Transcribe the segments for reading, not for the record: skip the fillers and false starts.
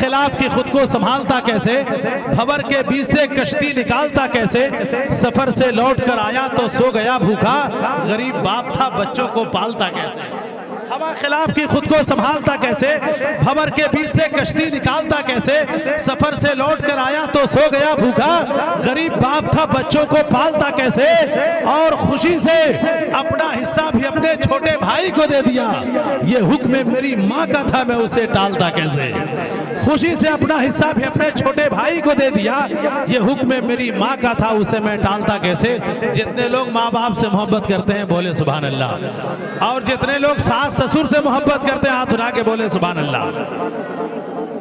खिलाफ की खुद को संभालता कैसे, भंवर के बीच से कश्ती निकालता कैसे, सफर से लौट कर आया तो सो गया भूखा, गरीब बाप था बच्चों को पालता कैसे। हवा खिलाफ की खुद को संभालता कैसे, भंवर के बीच से कश्ती निकालता कैसे, सफर से लौट कर आया तो सो गया भूखा, गरीब बाप था बच्चों को पालता कैसे, और खुशी से अपना हिस्सा भी अपने छोटे भाई को दे दिया, ये हुक्म मेरी माँ का था मैं उसे टालता कैसे। खुशी से अपना हिस्सा भी अपने छोटे भाई को दे दिया, ये हुक्म मेरी माँ का था उसे मैं टालता कैसे। जितने लोग माँ बाप से मोहब्बत करते हैं बोले सुभान अल्लाह, और जितने लोग सास ससुर से मोहब्बत करते हैं हाथ उठा के बोले सुभान अल्लाह।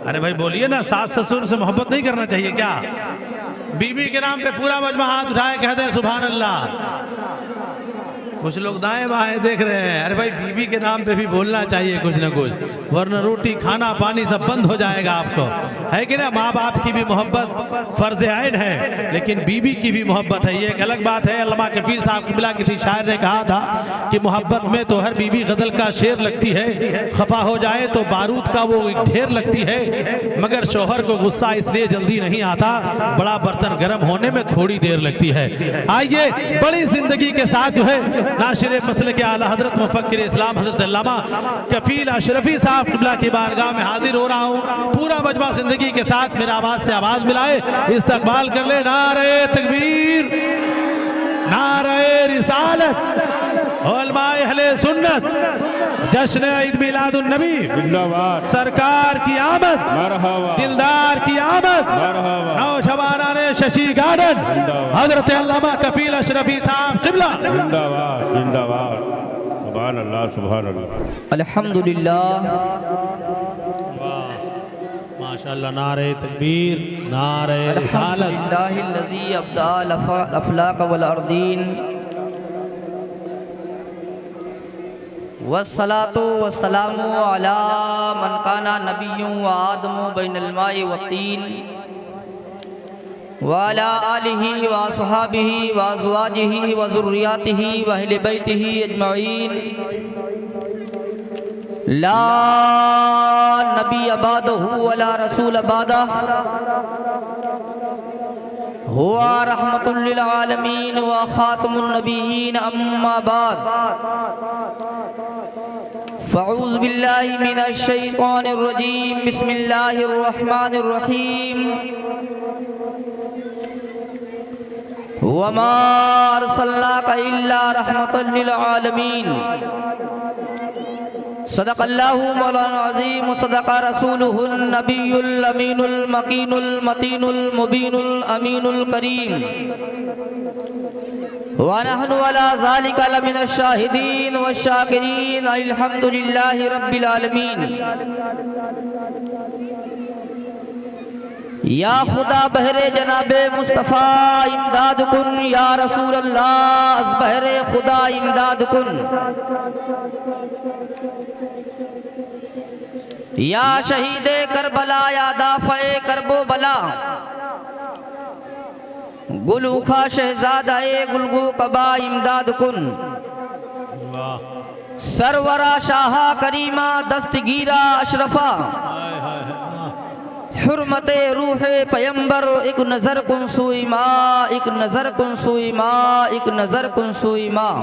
अरे भाई बोलिए ना, सास ससुर से मोहब्बत नहीं करना चाहिए क्या? बीवी के नाम पे पूरा मजमा हाथ उठाए कहते हैं सुभान अल्लाह। कुछ लोग दाएं बाएं देख रहे हैं, अरे भाई बीवी के नाम पे भी बोलना चाहिए कुछ ना कुछ, वरना रोटी खाना पानी सब बंद हो जाएगा आपको, है कि ना। माँ बाप की भी मोहब्बत फर्ज आइन है, लेकिन बीवी की भी मोहब्बत है, ये एक अलग बात है। अल्लामा कफीर साहब किबला किसी शायर ने कहा था कि मोहब्बत में तो हर बीवी गजल का शेर लगती है, खफा हो जाए तो बारूद का वो एक ढेर लगती है, मगर शोहर को गुस्सा इसलिए जल्दी नहीं आता, बड़ा बर्तन गर्म होने में थोड़ी देर लगती है। आइए बड़ी जिंदगी के साथ जो है नाशिर मसले के आला हजरत मुफक्किर इस्लाम हजरत अल्लामा कफील अशरफी साहब किबला की बारगाह में हाजिर हो रहा हूँ। पूरा मजमा जिंदगी के साथ मेरे आवाज से आवाज मिलाए, इस्तकबाल कर ले। नारे तकबीर, नारे रिसालत, उलमाए अहले सुन्नत, जश्न ईद मिलादुन नबी, सरकार की आमद, दिलदार की आमद, नौजवाना ने शशि गार्डन, हजरत अल्लामा कफील अशरफी साहब किबला जिंदाबाद जिंदाबाद। सुभान अल्लाह सुभान अल्लाह अल्हम्दुलिल्लाह माशाअल्लाह। नारे तकबीर, नारे रिसालत, अल्हम्दुलिल्लाहिल्लज़ी अब्दाल अफलाक वल अर्दीन वस्सलातु वस्सलामु अला मन काना नबिय्युं व आदमु बैनल माइ व तीन व अला आलिहि व अस्हाबिहि व अज़वाजिहि व ज़ुर्रिय्यातिहि व अहले बैतिहि अजमईन। ला नबी अबादहु वला रसूल अबादह हुआ रहमतुल लिल आलमीन व खातमुन नबिय्यीन अम्मा बाद। फ़अऊज़ु बिल्लाहि मिनश शैतानिर रजीम, बिस्मिल्लाहिर रहमानिर रहीम। वमा अरसलनाका इल्ला रहमतल लिल आलमीन। सदक़ल्लाहु मौलाना अज़ीम व सदक़ा रसूलुहुन नबियुल अमीनुल मकीनुल मतीनुल मुबीनुल अमीनुल करीम। व नहनु अला ज़ालिका लमिनश शाहिदीन व शाकिरीन, अल्हम्दुलिल्लाहि रब्बिल आलमीन। या खुदा बहरे जनाबे मुस्तफ़ा इमदाद कुन, या रसूल अल्लाह अज़ बहरे खुदा इमदाद कुन। या शहीदे करबला, या दाफ़े करबो बला, गुलूखा शहजादाए गुलगू कबा इमदाद कुन। सरवरा शाहा करीमा दस्तगीरा अशरफा, हुर्मते रूहे पैगंबर, एक नजर कुन सुई माँ, एक नजर कुन सुई माँ, एक नजर कुन सुई माँ।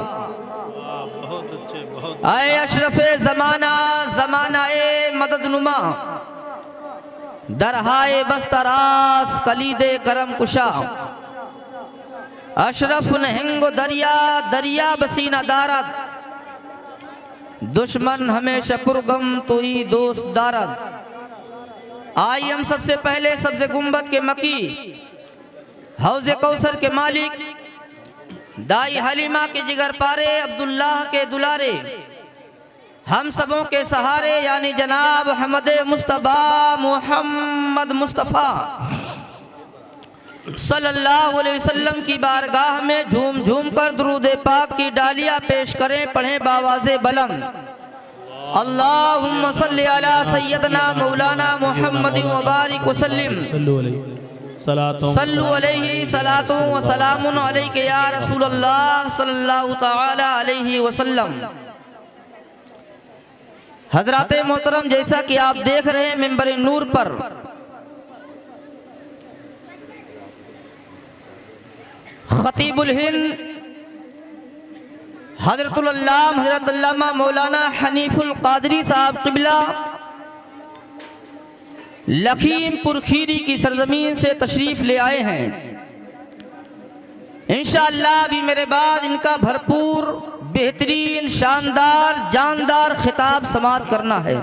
आए अशरफे जमाना, जमानाए मदद नुमा, दरहाए बस्तरास कलीदे करम कुशा। अशरफ नहंगो दरिया, दरिया बसीना दारद, दुश्मन हमेशा पुरगम तू ही दोस्त दारद। आई हम सबसे पहले सबसे गुंबद के मकी, हौज़े कौसर के मालिक, दाई हलीमा के जिगर पारे, अब्दुल्लाह के दुलारे, हम सबों के सहारे यानी जनाब अहमद मुस्तफ़ा मोहम्मद मुस्तफ़ा सल्लल्लाहु अलैहि वसल्लम की बारगाह में झूम झूम कर दुरूद पाक की डालियाँ पेश करें, पढ़ें बावाज़े बुलंद। अल्लाहुम्मा सल्ली अला सय्यदना मौलाना मुहम्मद व बारिक वसल्लिम, सल्लु अलैहि सलातु व सलामुन अलैका या रसूल अल्लाह सल्लल्लाहु तआला अलैहि वसल्लम। हजरात मोहतरम, जैसा कि आप देख रहे हैं मिंबर नूर पर खतीबुल हिंद हजरतुल अल्लाम हजरत अल्लामा मौलाना हनीफुल कादरी साहब क़िबला लखीमपुर खीरी की सरजमीन से तशरीफ़ ले आए हैं। इंशाअल्लाह अभी मेरे बाद इनका भरपूर बेहतरीन शानदार जानदार खिताब समाअत करना है।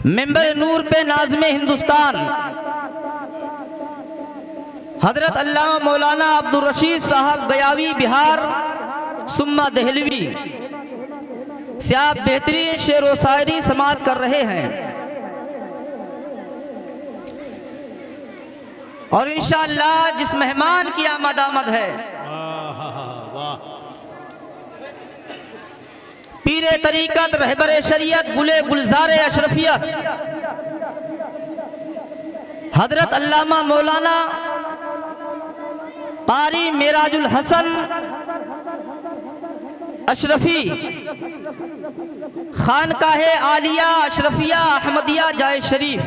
मेंबर नूर पे नाज़्मे हिंदुस्तान हजरत अल्लामा मौलाना अब्दुल रशीद साहब गयावी बिहार सुम्मा दहलवी से आप बेहतरीन शेर व शायरी समाअत कर रहे हैं और इंशाअल्लाह जिस मेहमान की आमद है पीरे तरीकत रहबरे शरीयत गुले गुलजारे अशरफियत हजरत अल्लामा मौलाना कारी मेराजुल हसन अशरफी खानकाहे आलिया अशरफिया अहमदिया जाए शरीफ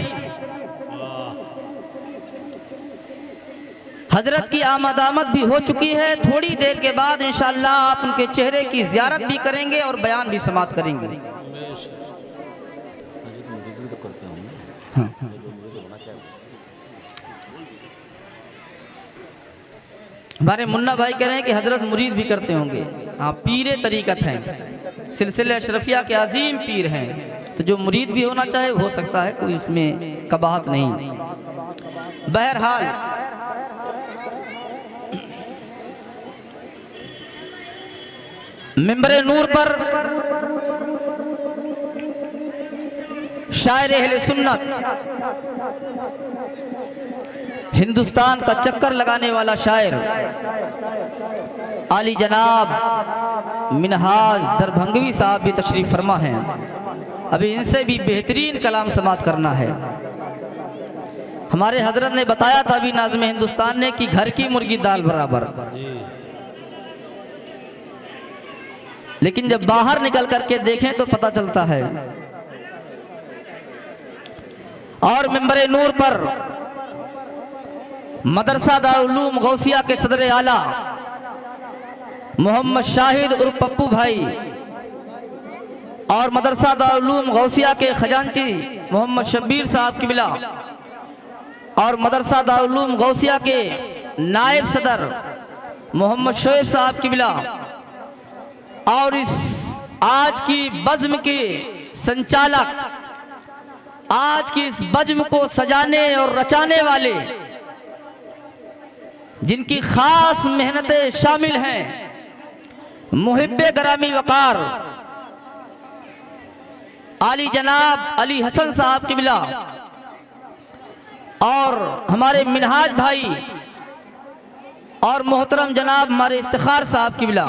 हजरत की आमद भी हो चुकी है। थोड़ी देर के बाद इंशाअल्लाह आप उनके चेहरे की ज़ियारत भी करेंगे और बयान भी समाअत करेंगे। हमारे मुन्ना भाई कह रहे हैं कि हजरत मुरीद भी करते होंगे। हाँ, पीरे तरीकत हैं, सिलसिले अशरफिया के अजीम पीर हैं, तो जो मुरीद भी होना चाहे हो सकता है, कोई इसमें कबाहत नहीं। बहरहाल मिंबर नूर पर शायर अहले सुन्नत हिंदुस्तान का चक्कर लगाने वाला शायर आली जनाब मिनहाज दरभंगवी साहब भी तशरीफ फरमा हैं। अभी इनसे भी बेहतरीन कलाम समाअत करना है। हमारे हजरत ने बताया था अभी नाज़्मे हिंदुस्तान ने कि घर की मुर्गी दाल बराबर, लेकिन जब बाहर निकल करके देखें तो पता चलता है। और मिंबर नूर पर मदरसा दारुल गौसिया के सदर आला मोहम्मद शाहिद उर्फ पप्पू भाई और मदरसा दारुल गौसिया के खजांची मोहम्मद शब्बीर साहब क़िबला और मदरसा दारुल गौसिया के नायब सदर मोहम्मद शोएब साहब क़िबला और इस आज की बज़्म के संचालक, आज की इस बज़्म को सजाने और रचाने वाले जिनकी खास मेहनतें शामिल हैं, मुहिब्बे गरामी वकार आली जनाब अली हसन साहब क़िबला और हमारे मिनहाज भाई और मोहतरम जनाब हमारे इफ्तिखार साहब क़िबला।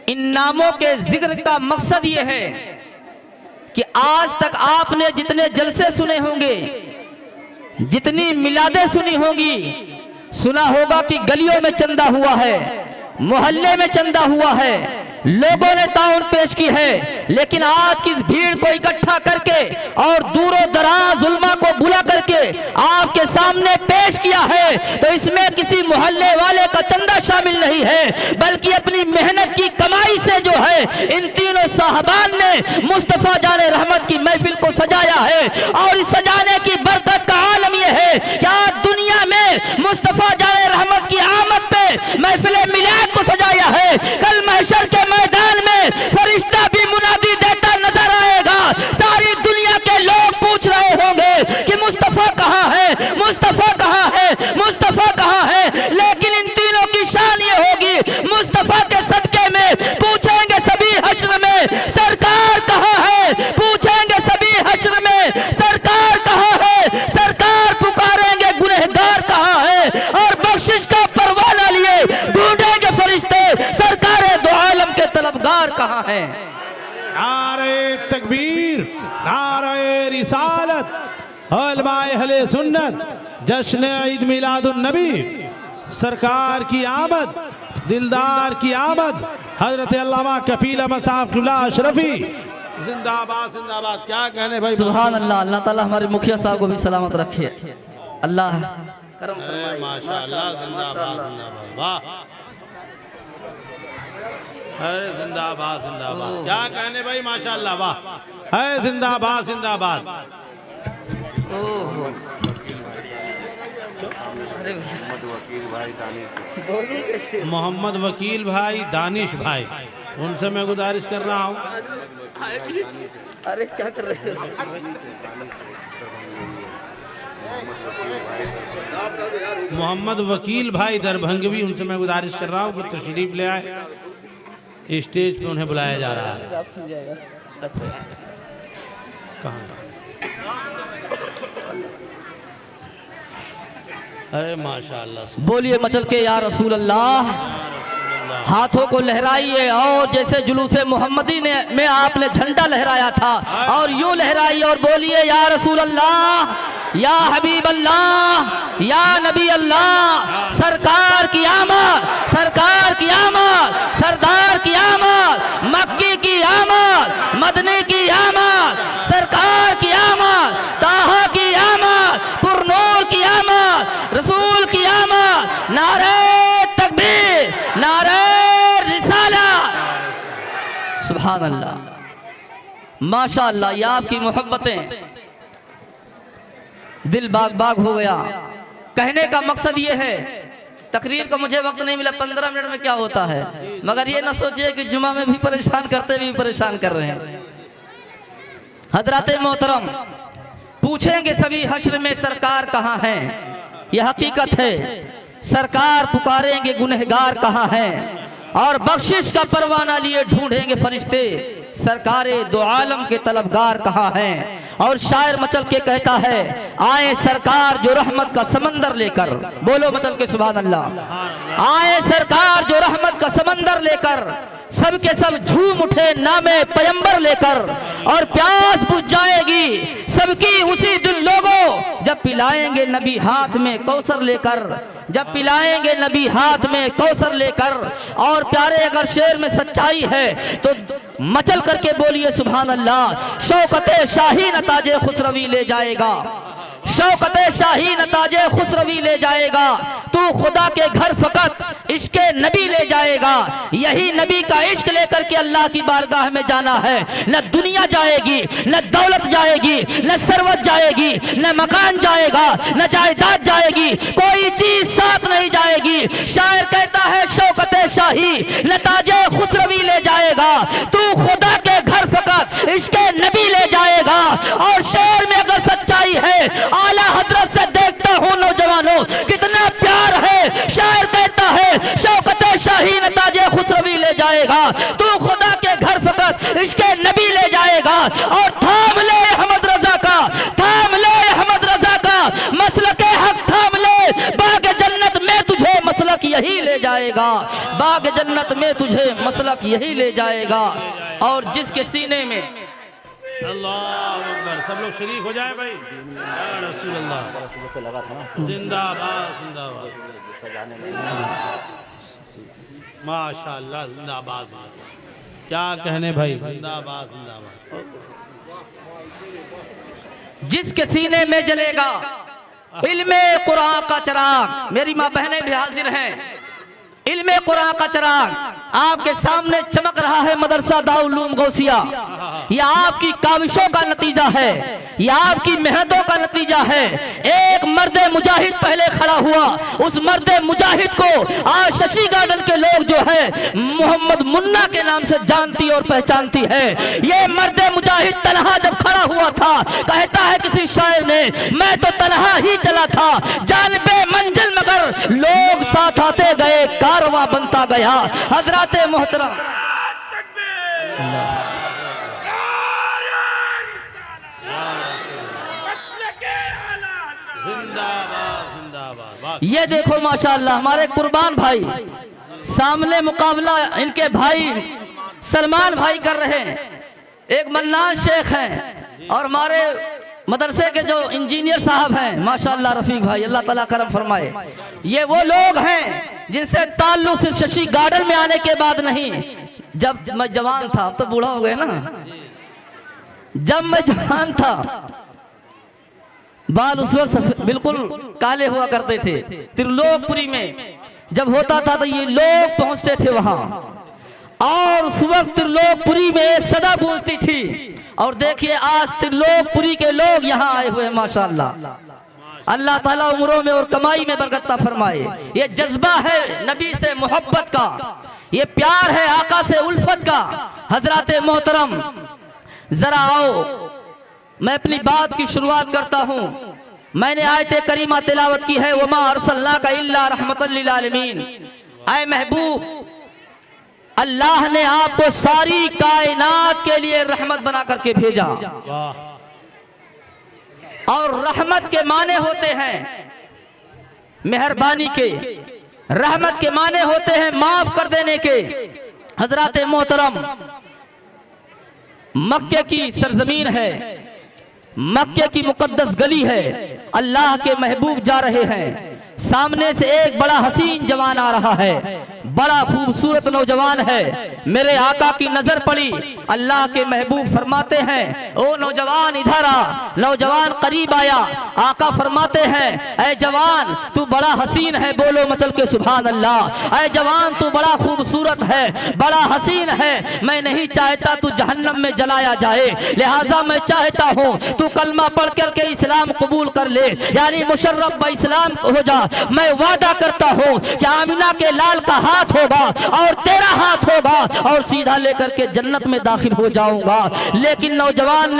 इन नामों के जिक्र का मकसद ये है कि आज तक आपने जितने जलसे सुने होंगे, जितनी मिलादें सुनी होंगी, सुना होगा कि गलियों में चंदा हुआ है, मोहल्ले में चंदा हुआ है, लोगों ने ताउन पेश की है, लेकिन आज की इस भीड़ को इकट्ठा करके और दूरों दराज उलमा को बुला करके आपके सामने पेश किया है, तो इसमें किसी मोहल्ले वाले का चंदा शामिल नहीं है, बल्कि अपनी मेहनत की कमाई से जो है इन तीनों साहबान ने मुस्तफा जाने रहमत की महफिल को सजाया है। और इस सजाने की बरकत का आलम यह है कि आज दुनिया में मुस्तफा जाने रहमत की आमद पे महफिल मिलाद को सजाया है। कल महशर के मैदान में फरिश्ता भी मुनादी देता नजर आएगा। सारी दुनिया के लोग पूछ रहे होंगे कि मुस्तफा कहाँ है, मुस्तफा कहाँ है, मुस्तफा कहाँ है, लेकिन इन तीनों की शान ये होगी मुस्तफा के सदके में पूछेंगे सभी हश्र में सरकार कहाँ है, पूछेंगे सभी हश्र में सरकार कहाँ है, सरकार पुकारेंगे गुनहगार कहाँ है, और बख्शिश का परवाना लिए ढूंढेंगे फरिश्ते सरकार दो आलम के तलबगार कहाँ है। नारे तकबीर, नारे रिसालत, उलमाए अहले सुन्नत, जश्न ईद मिलादुन नबी, सरकार की आमद, दिलदार की आमद, हजरत अल्लामा कफील अहमद साहब क़िबला अशरफी जिंदाबाद जिंदाबाद। क्या कहने भाई, सुभान अल्लाह। अल्लाह ताला हमारे मुखिया साहब को भी सलामत रखे। अल्लाह करम फरमाइए। माशाअल्लाह, जिंदाबाद जिंदाबाद, वाह, है जिंदाबाद जिंदाबाद, क्या कहने भाई, माशाअल्लाह, वाह, है जिंदाबाद जिंदाबाद। ओहो, अरे मोहम्मद वकील भाई दानिश भाई, उनसे मैं गुजारिश कर रहा हूँ। अरे क्या कर रहे हो? मोहम्मद वकील भाई दरभंगवी, उनसे मैं गुजारिश कर रहा हूँ कि तशरीफ ले आए, स्टेज पे उन्हें बुलाया जा रहा है। कहाँ? अरे माशाअल्लाह, बोलिए मचल के या रसूल अल्लाह। हाथों को लहराइए और जैसे जुलूसे मोहम्मदी ने में आपने झंडा लहराया था और यूं लहराइए और बोलिए या रसूल अल्लाह, या हबीब अल्लाह, या नबी अल्लाह। सरकार की आमद, सरकार की आमद, सरदार की आमद, मक्की की आमद, मदनी की आमद, सरकार की आमद, ताहा की आमद, पुरनूर की आमद, रसूल की आमद। नारे तकबीर, नारे रिसाला, सुभान अल्लाह, माशाअल्लाह। ये आपकी मोहब्बतें, दिल बाग बाग हो गया। कहने का मकसद ये है, तकरीर का मुझे वक्त नहीं मिला, 15 मिनट में क्या होता है, मगर ये ना सोचिए कि जुमा में भी परेशान करते भी परेशान कर रहे हैं। हजरात मोहतरम, पूछेंगे सभी हश्र में सरकार कहाँ है, यह हकीकत है। सरकार पुकारेंगे गुनहगार कहाँ हैं, और बख्शिश का परवाना लिए ढूंढेंगे फरिश्ते सरकारे दो आलम के तलबगार कहाँ हैं। और शायर मचल के कहता है, आए सरकार जो रहमत का समंदर लेकर, बोलो मचल के सुभान अल्लाह। आए सरकार जो रहमत का समंदर लेकर, सबके सब झूम उठे नामे पैगंबर लेकर, और प्यास बुझ जाएगी सबकी उसी दिन लोगों जब पिलाएंगे नबी हाथ में कौसर लेकर, जब पिलाएंगे नबी हाथ में कौसर लेकर। और प्यारे अगर शेर में सच्चाई है तो मचल करके बोलिए सुभान अल्लाह। शौकते शाही नताजे खुसरवी ले जाएगा, शौकते शाही नताजे खुसरवी ले जाएगा। तू खुदा के घर फकत इश्के नबी ले जाएगा। यही नबी का इश्क लेकर के अल्लाह की बारगाह में जाना है। न दुनिया जाएगी, न दौलत जाएगी, न सरवत जाएगी, न मकान जाएगा, न जायदाद जाएगी, कोई चीज साथ नहीं जाएगी। शायर कहता है शौकते शाही नताजे खुसरवी ले जाएगा। तू खुदा के घर फकत इश्के नबी ले जाएगा। और शेर में अगर सच्चाई है, आला हजरत से देखता हूँ नौजवानों कितना प्यार है। शायर कहता है शौकत शाही नताजे खुसरवी ले जाएगा। तू खुदा के घर फकत इसके नबी ले जाएगा। और थाम ले अहमद रजा का, थाम ले अहमद रजा का मसलक हक थाम ले। बाग जन्नत में तुझे मसलक यही ले जाएगा, बाग जन्नत में तुझे मसलक यही ले जाएगा। और जिसके सीने में अल्लाह अकबर, सब लोग शरीक हो जाए भाई। या रसूल अल्लाह, जिंदाबाद जिंदाबाद, माशाअल्लाह, जिंदाबाद, क्या कहने भाई, जिंदाबाद जिंदाबाद। जिसके सीने में जलेगा इल्मे कुरान का चिराग, मेरी माँ बहनें भी हाजिर हैं, इल्मे कुरान का चिराग आपके सामने चमक रहा है। मदरसा दारुल उलूम गौसिया, यह आपकी काविशों का नतीजा है, यह आपकी मेहनतों का नतीजा है। एक मर्द मुजाहिद पहले खड़ा हुआ, उस मर्द मुजाहिद को आज शशि गार्डन के लोग जो है मोहम्मद मुन्ना के नाम से जानती और पहचानती है। ये मर्द मुजाहिद तनहा जब खड़ा हुआ था, कहता है किसी शायर ने, मैं तो तनहा ही चला था जानबे मंजिल, मगर लोग साथ आते गए, कारवां बनता गया। हजराते मोहतरम, जिंदाबाद जिंदाबाद। ये देखो माशाअल्लाह हमारे कुर्बान भाई, सामने मुकाबला इनके भाई सलमान भाई कर रहे हैं। एक मन्नान शेख हैं और हमारे मदरसे के जो इंजीनियर साहब हैं माशाअल्लाह रफीक भाई, अल्लाह ताला करम फरमाए। ये वो लोग हैं जिनसे ताल्लुक सिर्फ शशि गार्डन में आने के बाद नहीं, जब मैं जवान था, अब तो बूढ़ा हो गए ना, जब मैं जवान था बाल उस वक्त बिल्कुल काले हुआ करते थे। त्रिलोकपुरी में जब होता था तो ये लोग पहुंचते थे वहां, और उस वक्त त्रिलोकपुरी में एक सदा गूंजती थी। और देखिए आज त्रिलोकपुरी के लोग यहाँ आए हुए हैं माशाअल्लाह। अल्लाह ताला उम्रों में और कमाई में बरकत फरमाए। ये जज्बा है नबी से मोहब्बत का, ये प्यार है आका से उल्फत का। हजरत मोहतरम जरा आओ, मैं अपनी बात की शुरुआत करता हूँ। मैंने आयत करीमा तिलावत की है, वमा अरसलनाका इल्ला रहमतल लिल आलमीन। ऐ महबूब, अल्लाह ने आपको सारी कायनात के लिए रहमत बना करके भेजा। और रहमत के माने होते हैं मेहरबानी के, रहमत के माने होते हैं माफ कर देने के। हजरत मोहतरम मक्के की सरजमीन है, मक्के की मुकद्दस गली है। अल्लाह के महबूब जा रहे हैं, सामने से एक बड़ा हसीन जवान आ रहा है, बड़ा खूबसूरत नौजवान है। मेरे आका की नजर पड़ी, अल्लाह के महबूब फरमाते हैं ओ नौजवान इधर आ। नौजवान करीब आया, आका फरमाते हैं ऐ जवान तू बड़ा हसीन है, बोलो मचल के सुभान अल्लाह। ऐ जवान तू बड़ा खूबसूरत है, बड़ा हसीन है, मैं नहीं चाहता तू जहन्नम में जलाया जाए, लिहाजा मैं चाहता हूँ तू कलमा पढ़ करके इस्लाम कबूल कर ले, यानी मुशर्रफ ब इस्लाम हो जा। मैं वादा करता हूँ कि आमिना के लाल का हाथ होगा और तेरा हाथ होगा और सीधा लेकर के जन्नत में दाखिल हो जाऊंगा। लेकिन नौजवान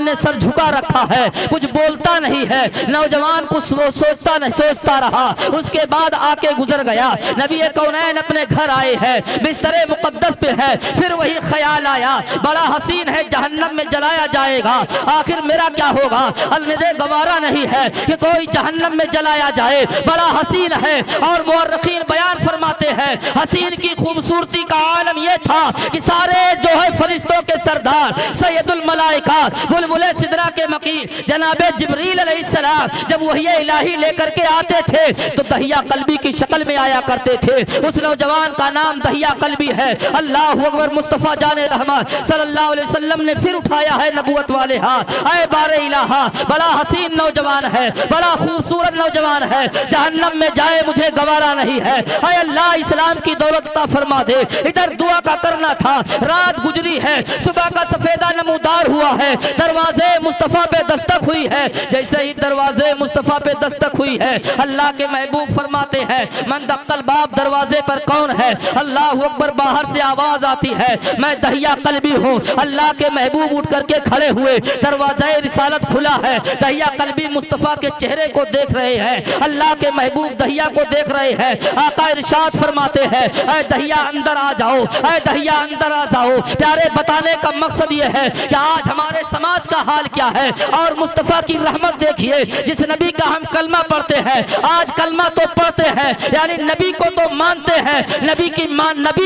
ने सर झुका रखा है, कुछ बोलता नहीं है। नौजवान कुछ सोचता रहा, उसके बाद आके गुजर गया। नबी कौनैन अपने घर आए हैं, बिस्तरे मुकद्दस पे है, फिर वही ख्याल आया बड़ा हसीन है, जहन्नम में जलाया जाएगा, आखिर मेरा क्या होगा। मुझे गवारा नहीं है कि कोई जहन्नम में जलाया जाए, बड़ा हसीन है। और मुअर्रिखीन बयान फरमाते हैं हसीन की खूबसूरती का आलम यह था कि सारे जो है फरिश्तों के सरदार सैयदुल मलाइका बुलबुले सिदरा के मकी जनाबे जिब्रील अलैहिस्सलाम जब वही इलाही लेकर के आते थे तो दहिया कल्बी की शक्ल में आया करते थे। उस नौजवान का नाम दहिया कल्बी है। अल्लाह अकबर। मुस्तफा जाने रहमत सल्लल्लाहु अलैहि वसल्लम ने फिर उठाया है नबूवत वाले हाथ, ऐ बारे इलाहा बड़ा हसीन नौजवान है, बड़ा खूबसूरत नौजवान है, जहन्नम में जाए मुझे गवारा नहीं है। ऐ अल्लाह इस्लाम की दौलत अता फरमा दे। इधर दुआ का करना था, रात गुजरी है, सुबह का सफेदा नमूदार हुआ है, दरवाजे मुस्तफा पे दस्तक हुई है। जैसे ही दरवाजे मुस्तफा पे दस्तक हुई है, अल्लाह के महबूब फरमाते हैं मन दक्कल बाप, दरवाजे पर कौन है। अल्लाह अकबर। बाहर से आवाज आती है मैं दहिया कल्बी हूँ। अल्लाह के महबूब उठ करके खड़े हुए, दरवाजा रिसालत खुला है, दहिया कल्बी मुस्तफा के चेहरे को देख रहे हैं, अल्लाह के महबूब दहिया को देख रहे हैं। आका इरशाद फरमाते हैं ऐ दहिया अंदर आ जाओ, ऐ दहिया अंदर आ जाओ। प्यारे बताने का मकसद ये है कि आज हमारे समाज का हाल क्या है और मुस्तफा की रहमत देखिए। जिस नबी का हम कलमा पढ़ते हैं, आज कलमा तो पढ़ते हैं यानी नबी को तो मानते हैं, नबी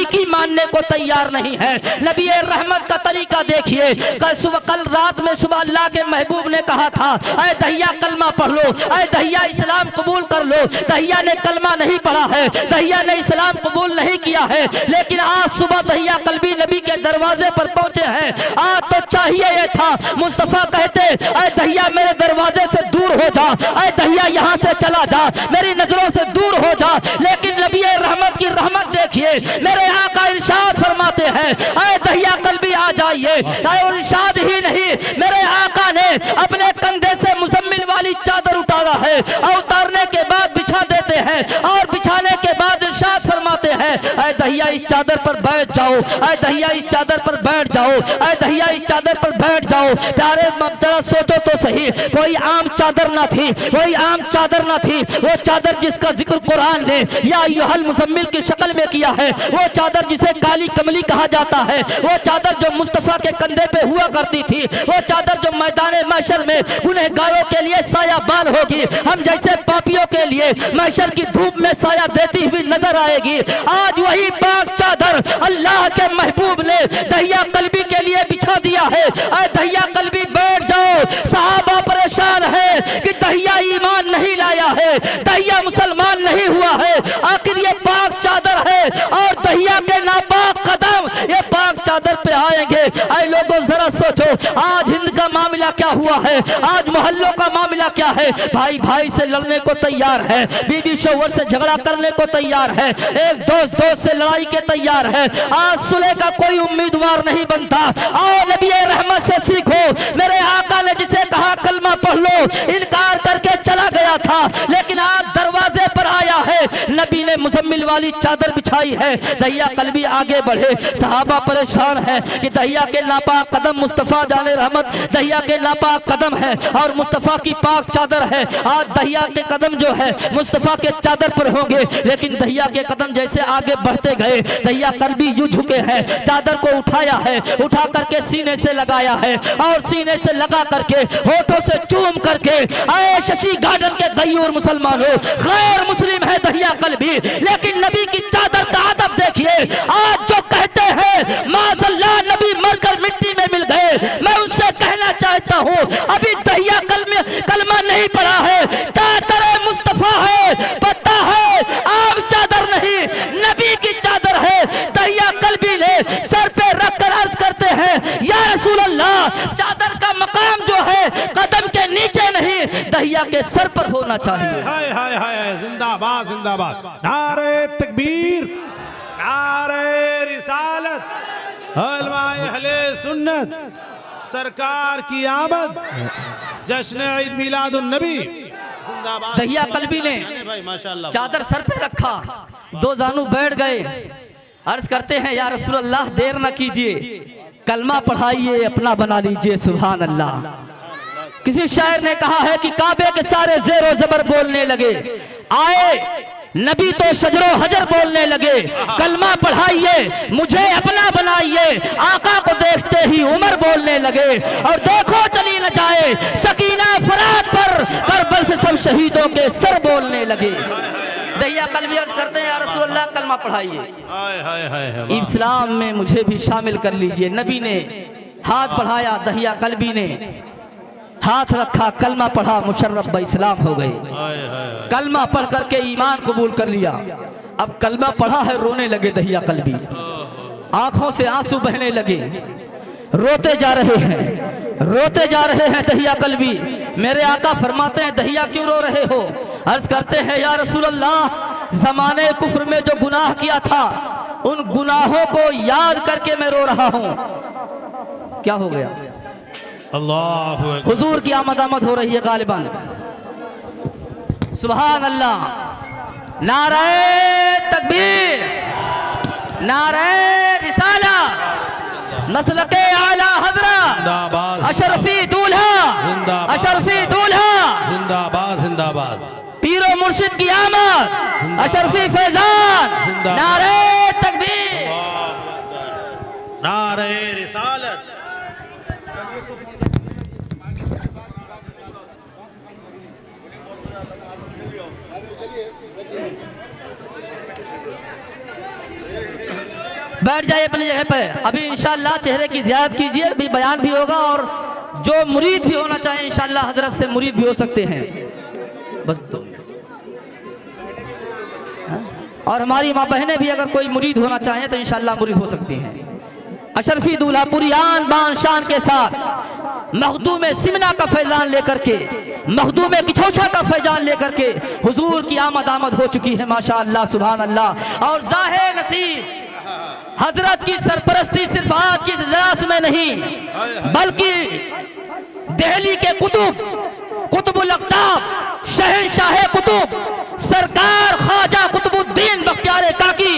की मानने को तैयार नहीं है। नबी रहमत का तरीका देखिए। कल रात में सुबह अल्लाह के महबूब ने कहा था ऐ दहिया कलमा पढ़ लो, ऐ दहिया इस्लाम कबूल कर लो। दहिया ने कलमा नहीं पढ़ा है, दहिया ने इस्लाम कबूल नहीं किया है, लेकिन आज सुबह दहिया कल्बी नबी के दरवाजे पर पहुंचे हैं। आज तो चाहिए ये था मुस्तफा कहते ऐ दहिया मेरे दरवाजे से दूर हो जा, ऐ दहिया यहाँ से चला जा, मेरी नजरों से दूर हो जा। लेकिन नबी रहमत की रहमत देखिए, मेरे आका इरशाद फरमाते हैं ऐ दहिया कल्बी आ जाइए। और इरशाद ही नहीं, मेरे आका ने अपने कंधे से मुजम्मिल वाली चादर उतारा है और उतारने के बाद बिछा देते हैं और बिछाने के बाद इरशाद फरमाते हैं ऐ दहिया इस चादर पर बैठ जाओ, ऐ दहिया इस चादर पर बैठ जाओ, ऐ दहिया इस चादर पर बैठ जाओ। प्यारे जरा सोचो तो सही, कोई आम चादर ना थी, कोई आम चादर ना थी। वो चादर जिसका जिक्र कुरान ने या अय्युहल मुज़म्मिल की शक्ल में किया है, वो चादर जिसे काली कमली कहा जाता है, वो चादर जो मुस्तफा के कंधे पे हुआ करती थी, वो चादर जो मैदान महशर में गुनहगारों के लिए सायाबान होगी, हम जैसे पापियों के लिए महशर की धूप में साया देती हुई नजर आएगी। आज वही पाक चादर अल्लाह के महबूब ने दहिया कल्बी के लिए बिछा दिया है। ऐ दहिया कल्बी बैठ जाओ। सहाबा परेशान है कि दहिया ईमान नहीं लाया है, दहिया मुसलमान नहीं हुआ है, आखिर ये पाक चादर है और दहिया के नापाक कदम ये पाक चादर पे आएंगे। ऐ लोगों जरा सोचो, आज हिंद का मामला मामला क्या हुआ है, आज मोहल्लों का मामला क्या है। भाई भाई से लड़ने को तैयार है, बीवी शौहर से झगड़ा करने को तैयार है, एक दोस्त दोस्त से लड़ाई के तैयार है। आज सुलह का कोई उम्मीदवार नहीं बनता। आओ नबी रहमत से सीखो। मेरे आका ने जिसे कहा कलमा पढ़ लो, इनकार करके चला गया था, लेकिन आज दरवाजे पर आया है। नबी ने मुजम्मिल वाली चादर बिछाई है। दहिया कल्बी आगे बढ़े, सहाबा परेशान है कि दहिया के नापाक कदम मुस्तफा जाने रहमत दहिया के नापाक कदम है और मुस्तफा की पाक चादर है। आज दहिया के कदम जो है मुस्तफा के चादर पर होंगे, लेकिन दहिया के कदम जैसे आगे बढ़ते गए, दहिया कल्बी यूं झुके हैं, चादर को उठाया है, उठा करके सीने से लगाया है और सीने से लगा करके होठों से चूम करके, आए शशि गार्डन के गयूर मुसलमानों, गैर मुस्लिम है दहिया कल्बी, लेकिन नबी की चादर का अदब देखिए। आज जो कहते हैं माज़अल्लाह नबी मरकर मिट्टी में मिल गए, मैं उनसे कहना चाहता हूँ अभी दहिया कलमा नहीं पड़ा है, चादर मुस्तफा है, पता है आम चादर नहीं नबी की चादर है। दहिया कल्बी ने सर पे रख कर अर्ज करते हैं या रसूल अल्लाह, चादर का मकाम जो है कदम के नीचे नहीं दहिया के सर पर होना चाहिए। हाय हाय हाय, जिंदाबाद जिंदाबाद, नारे तकबीर, नारे रिसालत, हलवाए अहले सुन्नत, सरकार की आमद, जश्न ईद मिलादुन नबी जिंदाबाद। दहिया कल्बी ने भाई माशाल्लाह चादर सर पे रखा, दो जानू बैठ गए, अर्ज करते हैं या रसूल अल्लाह देर न कीजिए, कलमा पढ़ाइए अपना बना लीजिए। सुभान अल्लाह। किसी शायर ने कहा है कि काबे के सारे जेरो जबर बोलने लगे, आए नबी तो शजरो हजर बोलने लगे, कलमा पढ़ाइए मुझे अपना बनाइए, आका को देखते ही उमर बोलने लगे, और देखो चली न जाए सकीना फरात पर, करबल से सब शहीदों के सर बोलने लगे। दहिया कल्बी अर्ज करते हैं या रसूल अल्लाह कलमा पढ़ाइए, इस्लाम में मुझे भी शामिल कर लीजिए। नबी ने हाथ बढ़ाया, दहिया कल्बी ने हाथ रखा, कलमा पढ़ा, मुशर्रफ इस्लाम हो गए। कलमा पढ़ करके ईमान कबूल कर लिया। अब कलमा पढ़ा है, रोने लगे दहिया कल्बी, आंखों से आंसू बहने लगे, रोते जा रहे हैं, रोते जा रहे हैं दहिया कल्बी। मेरे आका फरमाते हैं दहिया क्यों रो रहे हो? अर्ज करते हैं या रसूल अल्लाह जमाने कुफ्र में जो गुनाह किया था उन गुनाहों को याद करके मैं रो रहा हूँ। क्या हो गया? अल्लाह हुजूर की आमद हो रही है गालिबान। सुभान अल्लाह। नारे तकबीर, नारे रिसाला, नस्ल के आला हजरत अशरफी दूल्हा, अशरफी दूल्हा जिंदाबाद जिंदाबाद, पीरो मुर्शिद की आमद, अशरफी फैजान, नारे तकबीर, नारे रिसालत। बैठ जाइए अपनी जगह पे। अभी इंशाअल्लाह चेहरे की ज़ियारत कीजिए, अभी बयान भी होगा और जो मुरीद भी होना चाहे इंशाअल्लाह हजरत से मुरीद भी हो सकते हैं। बस तो और हमारी माँ बहनें भी अगर कोई मुरीद होना चाहे तो इंशाअल्लाह मुरीद हो सकती हैं। अशरफी दूल्हा पूरी आन बान शान के साथ मखदूम सिमना का फैजान लेकर के, मखदूम किछौछा का फैजान लेकर के हुजूर की आमद हो चुकी है माशाअल्लाह सुभान अल्लाह। और ज़ाहिर नसीब हजरत की सरपरस्ती सिर्फ आज की इजलास में नहीं बल्कि दिल्ली के कुतुबुल अक़ताब, शहंशाह कुतुब सरकार ख्वाजा कुतुबुद्दीन बख्तियार काकी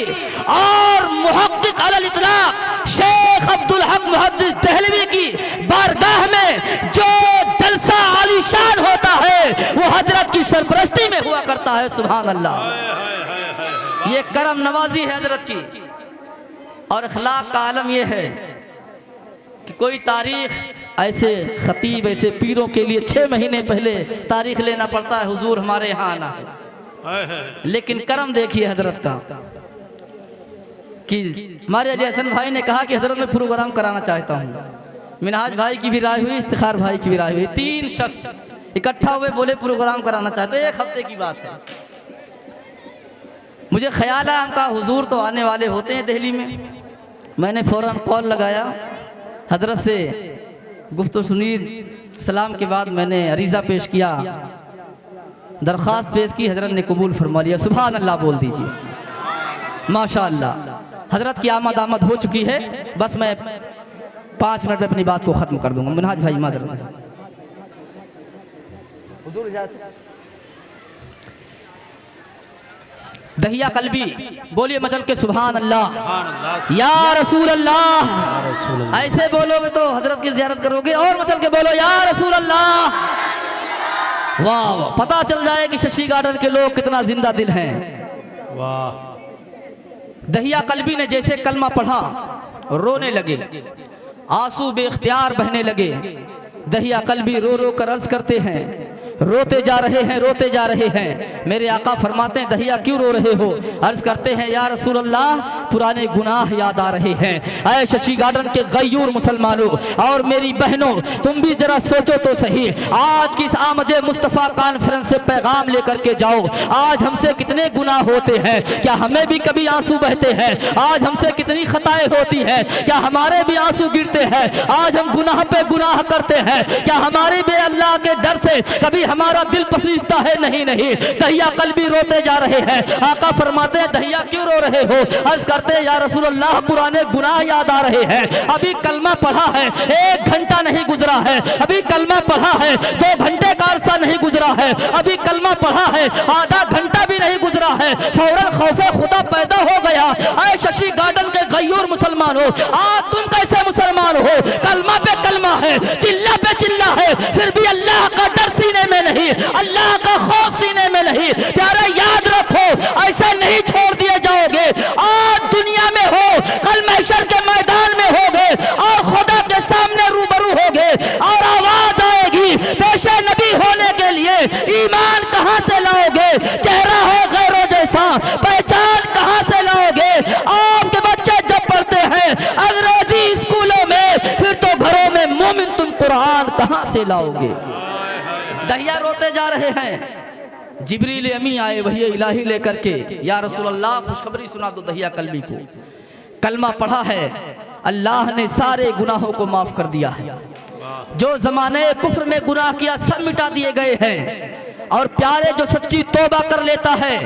और मुहक्किक अलल इतलाक शेख अब्दुल हक मुहद्दिस दहलवी की बारगाह में जो जलसा आलीशान होता है वो हजरत की सरपरस्ती में हुआ करता है। सुभान अल्लाह। ये करम नवाजी है हजरत की। और अखलाक का आलम यह है कि कोई तारीख ऐसे खतीब ऐसे पीरों के लिए 6 महीने पहले तारीख लेना पड़ता है हुजूर हमारे यहाँ आना है, लेकिन करम देखिए हजरत का कि हमारे अली हसन भाई ने कहा कि हजरत मैं प्रोग्राम कराना चाहता हूँ। मिनहाज भाई की भी राय हुई, इफ्तिखार भाई की भी राय हुई, 3 शख्स इकट्ठा हुए बोले प्रोग्राम कराना चाहते। 1 हफ्ते की बात है। मुझे ख्याल है उनका हुजूर तो आने वाले होते हैं दिल्ली में। मैंने फौरन कॉल लगाया हजरत से, गुफ्तगू सुनी। सलाम के बाद मैंने अरीज़ा पेश किया, दरख्वास्त पेश की, हजरत ने कबूल फरमा लिया। सुभान अल्लाह बोल दीजिए। माशाअल्लाह हजरत की आमद हो चुकी है। बस मैं 5 मिनट में अपनी बात को ख़त्म कर दूंगा। मुनहाज भाई माजरत। दहिया कल्बी बोलिए मचल के सुभान अल्लाह या रसूल अल्लाह। ऐसे बोलोगे तो हजरत की ज़ियारत करोगे। और मचल के बोलो या रसूल अल्लाह। वाह, पता चल जाए कि शशि गार्डन के लोग कितना जिंदा दिल हैं। वाह। दहिया कल्बी ने जैसे कलमा पढ़ा रोने लगे, आंसू बेख्तियार बहने लगे। दहिया कल्बी रो रो कर अर्ज करते हैं, रोते जा रहे हैं, रोते जा रहे हैं। मेरे आका फरमाते हैं दहिया क्यों रो रहे हो? अर्ज करते हैं या रसूल अल्लाह पुराने गुनाह याद आ रहे हैं। ऐ शशि गार्डन के गयूर मुसलमानों और मेरी बहनों, तुम भी जरा सोचो तो सही। आज की इस आमदे मुस्तफ़ा कॉन्फ्रेंस से पैगाम लेकर के जाओ। आज हमसे कितने गुनाह होते हैं, क्या हमें भी कभी आंसू बहते हैं? आज हमसे कितनी खताएं होती हैं, क्या हमारे भी आंसू गिरते हैं? आज हम गुनाह पे गुनाह करते हैं, क्या हमारे भी अल्लाह के डर से कभी हमारा दिल पसीजता है? नहीं नहीं। दहिया कल्बी रोते जा रहे हैं। आका फरमाते हैं दहिया क्यों रो रहे हो? अर्ज करते हैं या रसूल अल्लाह पुराने गुनाह याद आ रहे हैं। अभी कलमा पढ़ा है, 1 घंटा नहीं गुजरा है। अभी कलमा पढ़ा है, 2 घंटे का अरसा नहीं गुजरा है। अभी कलमा पढ़ा है, आधा घंटा भी नहीं गुजरा है, फौरन खौफे खुदा पैदा हो गया। ऐ शशि गार्डन के गयूर मुसलमानों, आज तुम कैसे मुसलमान हो? कलमा पे कलमा है, चिल्ला पे चिल्ला है, फिर भी अल्लाह का डर सीने में नहीं, अल्लाह का खौफ सीने में नहीं। प्यारे याद रखो, ऐसे नहीं छोड़ दिए जाओगे। आज दुनिया में हो, कल महशर के मैदान में होगे और खुदा के सामने रूबरू होगे और आवाज आएगी पेशे नबी होने के लिए ईमान कहां से लाओगे? चेहरा है गैरों जैसा, पहचान कहां से लाओगे? आपके बच्चे जब पढ़ते हैं अंग्रेजी स्कूलों में, फिर तो घरों में मोमिन तुम कुरान कहां से लाओगे? दहिया रोते जा रहे हैं। जिब्रील अमी आए वही इलाही लेकर के, या रसूल अल्लाह खुशखबरी सुना दो दहिया कल्बी को। कलमा पढ़ा है, अल्लाह ने सारे गुनाहों को माफ कर दिया है। जो जमाने कुफ्र में गुनाह किया सब मिटा दिए गए हैं। और प्यारे जो सच्ची तौबा कर लेता है,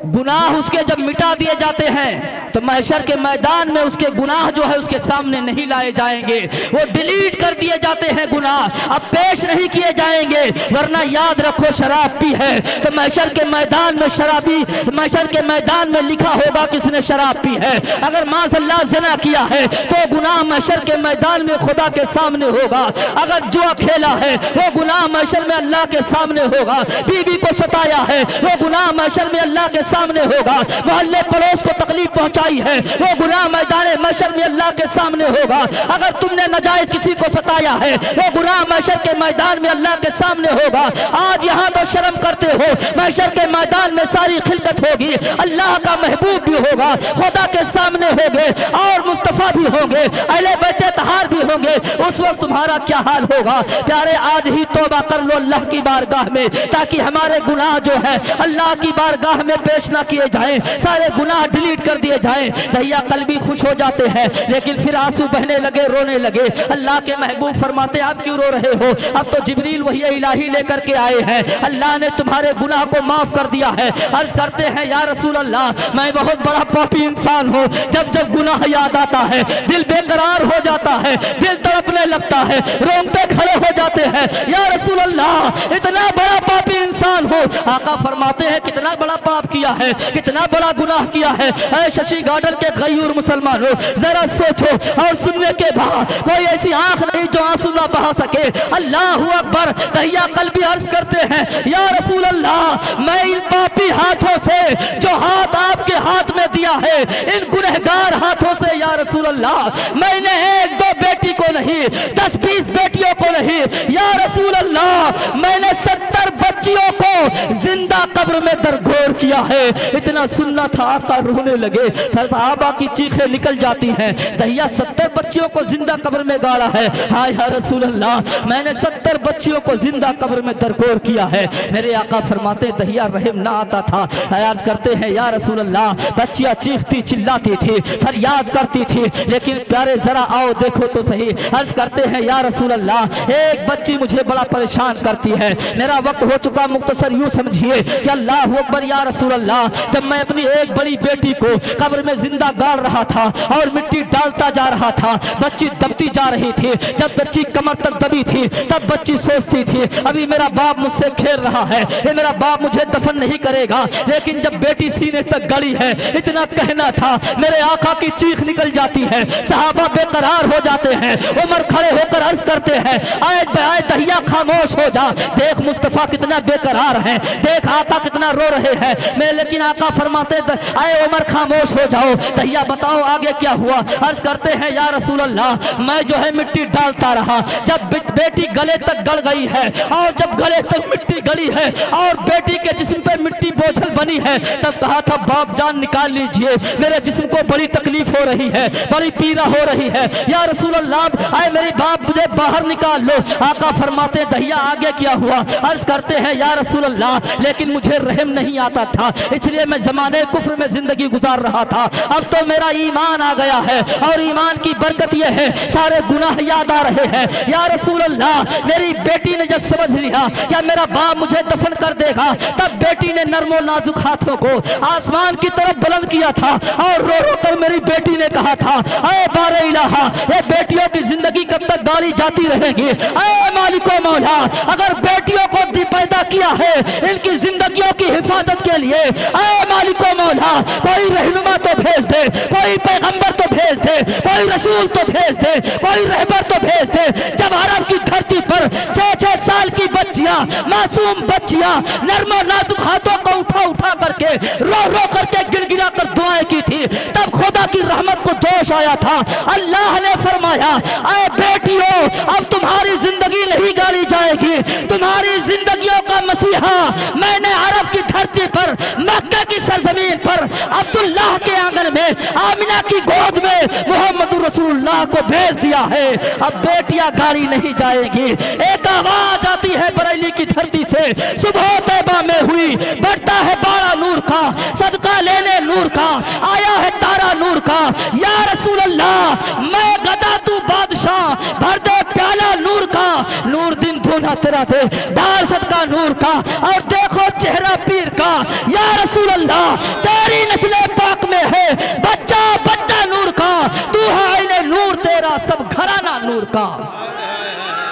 गुनाह उसके जब मिटा दिए जाते हैं तो महशर के मैदान में उसके गुनाह जो है उसके सामने नहीं लाए जाएंगे, वो डिलीट कर दिए जाते हैं। गुनाह अब पेश नहीं किए जाएंगे। वरना याद रखो, शराब पी है तो महशर के मैदान में शराबी, महशर के मैदान में लिखा होगा किसने शराब पी है। अगर माज़अल्लाह ज़िना किया है तो गुनाह महशर के मैदान में खुदा के सामने होगा। अगर जुआ खेला है वो गुनाह महशर में अल्लाह के सामने होगा। बीवी को सताया है वो गुनाह महशर में अल्लाह के सामने होगा। मोहल्ले पड़ोस को तकलीफ पहुंचाई है वो गुनाह मैदान महशर में अल्लाह के सामने होगा। अगर तुमने नाजायज किसी को सताया है वो गुनाह महशर के मैदान में अल्लाह के सामने होगा। आज यहाँ तो शर्म करते हो, महशर के मैदान में सारी खिलकत होगी, अल्लाह का महबूब भी होगा, खुदा के सामने होंगे और मुस्तफ़ा भी होंगे, अहले बैत तहार भी होंगे। उस वक्त तुम्हारा क्या हाल होगा? प्यारे आज ही तौबा कर लो अल्लाह की बारगाह में, ताकि हमारे गुनाह जो है अल्लाह की बारगाह में पेश ना किए जाएं, सारे गुनाह डिलीट कर दिए जाएं। दहिया कल्बी खुश हो जाते हैं, लेकिन फिर आंसू बहने लगे, रोने लगे। अल्लाह के महबूब फरमाते आप क्यों रो रहे हो? अब तो जिब्रील वही इलाही लेकर के आए हैं, अल्लाह ने तुम्हारे गुनाह को माफ कर दिया है। अर्ज करते हैं या रसूल अल्लाह मैं बहुत बड़ा पापी इंसान हूँ। जब जब गुनाह याद आता है दिल बेकरार हो जाता है, दिल तड़पने लगता है, रोंगटे खड़े हो जाते हैं। या रसूल अल्लाह इतना बड़ा पापी इंसान हो। आका फरमाते हैं कितना बड़ा पाप किया है, कितना बड़ा गुनाह किया है। ऐ शशि गार्डन के गयूर मुसलमानों, जरा सोचो और सुनने के बाद कोई ऐसी आंख नहीं जो आंसू ना बहा सके। अल्लाह अकबर। दहिया कल्बी अर्ज करते हैं या रसूल अल्लाह मैं इन पापी हाथों से जो हाथ आपके हाथ में दिया है, इन गुनहगार हाथों से या रसूल अल्लाह मैंने 1-2 बेटी को नहीं 10-20 बेटियों को नहीं, या रसूल अल्लाह मैंने 70 बच्चियों को जिंदा कब्र में दरगोर किया है। इतना सुनना था आका रोने लगे, सहाबा की चीखें निकल जाती हैं। दहिया 70 बच्चियों को जिंदा कब्र में गाड़ा है। हाय या रसूल अल्लाह, मैंने 70 बच्चियों को जिंदा कब्र में दरगोर किया है। मेरे आका फरमाते दहिया रहम ना आता था। याद करते हैं या रसूल अल्लाह, बच्चियां चीखती चिल्लाती थी, फरियाद करती थी, लेकिन प्यारे जरा आओ देखो तो सही। अर्ज करते हैं या रसूल अल्लाह, एक बच्ची मुझे बड़ा परेशान करती है। मेरा वक्त हो चुका, मुख्तसर यूं समझिए कि अल्लाह अकबर या रसूल अल्लाह, जब मैं अपनी एक बड़ी बेटी को कब्र में जिंदा गाड़ रहा था और मिट्टी डालता जा रहा था, बच्ची दबती जा रही थी। जब बच्ची कमर तक दबी थी तब बच्ची सोचती थी अभी मेरा बाप मुझसे खेल रहा है, ये मेरा बाप मुझे दफन नहीं करेगा। लेकिन जब बेटी सीने तक गड़ी है, इतना कहना था, मेरे आका की चीख निकल जाती है, सहाबा बेकरार हो जाते हैं। उमर खड़े होकर अर्ज करते हैं आए दहिया खामोश हो जा, देख मुस्तफा कितना बेकरार है, देख आका कितना रो रहे हैं। मैं लेकिन आका फरमाते आए उमर खामोश हो जाओ, दहिया बताओ आगे क्या हुआ। अर्ज करते हैं या रसूल अल्लाह, मैं जो है मिट्टी डालता रहा, जब बेटी गले तक गड़ गई है और जब गले तक मिट्टी गड़ी है और बेटी के जिस्म पे मिट्टी बोझल बनी है, तब कहा था बाप जान निकाल लीजिए, मेरे जिस्म को बड़ी तकलीफ हो रही है, बड़ी पीड़ा हो रही है। या रसूल अल्लाह, आए मेरे बाप मुझे बाहर निकाल लो। आका फरमाते दहिया आगे क्या हुआ। अर्ज करते हैं या रसूल अल्लाह, लेकिन मुझे रहम नहीं आता था, इसलिए मैं जमाने कुफ्र में जिंदगी गुजार रहा था। अब तो मेरा ईमान आ गया है और ईमान की बरकत यह है सारे गुनाह याद आ रहे हैं। या रसूल अल्लाह, मेरी बेटी ने जब समझ लिया क्या मेरा बाप मुझे दफन कर देगा, तब बेटी ने नर्मो नाजुक हाथों को आसमान की तरफ बुलंद किया था और रो रो कर मेरी बेटी ने कहा था ऐ बारे इलाहा, ये बेटियों की जिंदगी कब तक गाली जाती रहेगी। ऐ मालिको मौला, अगर बेटियों को पैदा किया है इनकी जिंदगियों की हिफाजत के लिए, ऐ मालिको मौला कोई रहनुमा तो भेज दे, कोई पैगंबर तो भेज दे, कोई रसूल तो भेज दे, कोई रहबर तो भेज दे। जब अरब की धरती पर 6-6 साल की बच्चियां, मासूम बच्चियां नर्म नाजुक हाथों को उठा उठा करके रो रो करके गिड़गिड़ा कर दुआएं की थी, तब खुदा की रहमत को जोश आया था। अल्लाह ने फरमाया ऐ बेटियों, अब तुम्हारी जिंदगी नहीं गाली जाएगी, तुम्हारी जिंदगियों का मसीहा मैंने अरब की धरती पर मक्का की सरजमीन पर अब्दुल्लाह के आंगन में आमिना की गोद में मोहम्मद रसूलुल्लाह को भेज दिया है। अब बेटियां गाली नहीं जाएगी। एक आवाज आती है बरेली की धरती से, सुबह तैबा में हुई, बढ़ता है बाड़ा नूर का, सदका लेने नूर का, आया है तारा नूर का। या रसूल अल्लाह, मैं गदा तू बादशाह, भर दे प्याला नूर का, नूर दिन धोना तेरा दे, डाल सदका नूर का और देखो चेहरा पीर का। या रसूल अल्लाह, तेरी नस्ल पाक में है बच्चा बच्चा नूर का, तू है नूर तेरा सब घराना नूर का।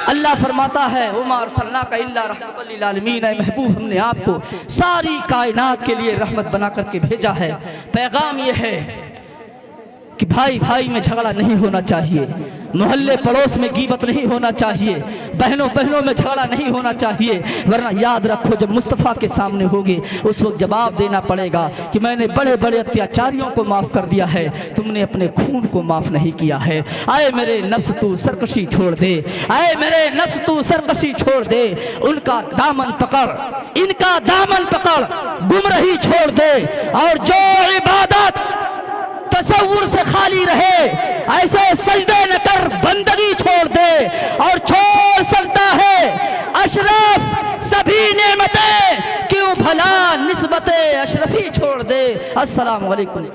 अल्लाह फरमाता है उमर सल्ला का इल्ला रहमतुल लिल आलमीन, ऐ महबूब हमने आपको सारी कायनात के लिए रहमत बना करके भेजा है। पैगाम यह है कि भाई भाई में झगड़ा नहीं होना चाहिए, मोहल्ले पड़ोस में गीबत नहीं होना चाहिए, बहनों बहनों में झगड़ा नहीं होना चाहिए, वरना याद रखो जब मुस्तफ़ा के सामने होगे उस वक्त जवाब देना पड़ेगा कि मैंने बड़े बड़े अत्याचारियों को माफ़ कर दिया है, तुमने अपने खून को माफ़ नहीं किया है। आए मेरे नफ्स तू सरकशी छोड़ दे, आए मेरे नफ्स तू सरकशी छोड़ दे, उनका दामन पकड़, इनका दामन पकड़, गुमराही छोड़ दे, और जो इबादत तसव्वुर से खाली रहे ऐसे सजदे न कर, बंदगी छोड़ दे, और छोड़ सकता है अशरफ सभी नेमतें, क्यों भला निस्बते अशरफी छोड़ दे। अस्सलाम वालेकुम।